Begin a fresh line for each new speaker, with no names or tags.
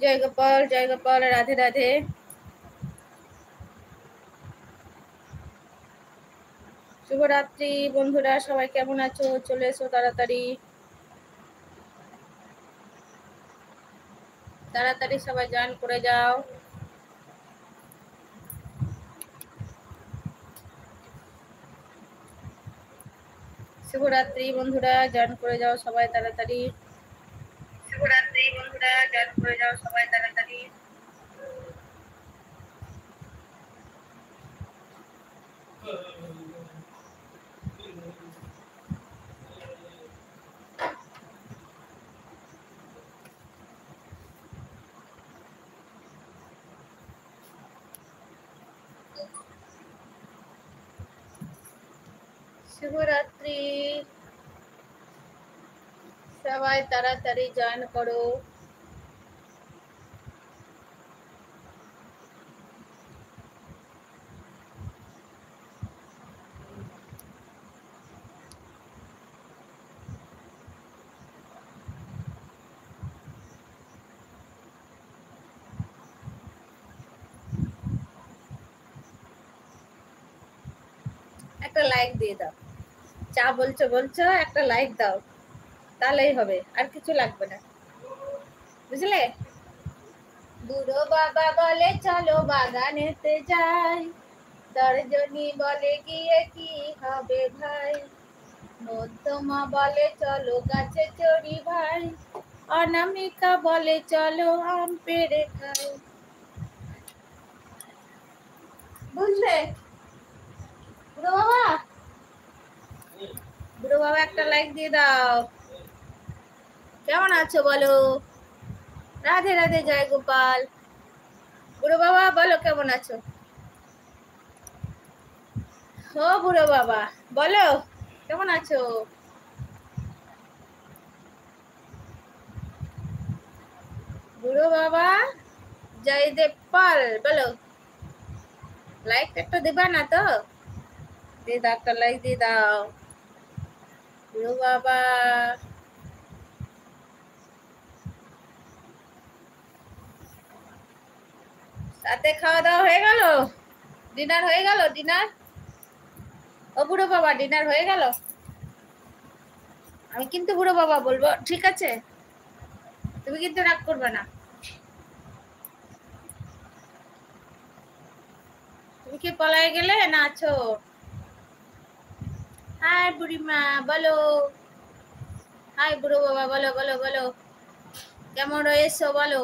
জয় গোপাল, রাধে রাধে। শুভরাত্রি বন্ধুরা, সবাই কেমন আছো? চলে এসো তাড়াতাড়ি তাড়াতাড়ি, সবাই জয়েন করে যাও। শুভরাত্রি বন্ধুরা, জয়েন করে যাও সবাই তাড়াতাড়ি। শুভরাত্রি বন্ধুরা, জয়েন করে যাও সবাই তাড়াতাড়ি। শুভরাত্রি, সবাই তাড়াতাড়ি জয়েন করো। একটা লাইক দিয়ে দাও। যা বলছো বলছো, একটা লাইক দাও, তাহলেই হবে, আর কিছু লাগবে না, বুঝলে? বুড়ো বাবা বলে চলো বাগানেতে যাই, দর্জনী বলে গিয়ে কি হবে ভাই, মধ্যমা বলে চলো গাছে চড়ি ভাই, অনামিকা বলে চলো আম পেড়ে খাই। বুঝলে বুড়ো বাবা? বুড়ো বাবা একটা লাইক দিয়ে দাও। কেমন আছো বলো? রাধে রাধে, জয় গোপাল। বুড়ো বাবা বলো কেমন আছো? ও বুড়ো বাবা বলো কেমন আছো? বুড়ো বাবা জয়দেব পাল বলো, লাইক একটা দিবা না তো? দিয়ে দাও, একটা লাইক দিয়ে দাও। বুড়ো বাবা রাতে খাওয়া দাওয়া হয়ে গেল? ডিনার হয়ে গেল? ডিনার? ও বুড়ো বাবা ডিনার হয়ে গেল? আমি কিন্তু বুড়ো বাবা বলবো, ঠিক আছে? তুমি কিন্তু রাগ করবে না। তুমি কি পলায় গেলে না আছো? হাই বুড়িমা বলো, হাই বুড়ো বাবা বলো বলো বলো, কেমন রয়েছো বলো।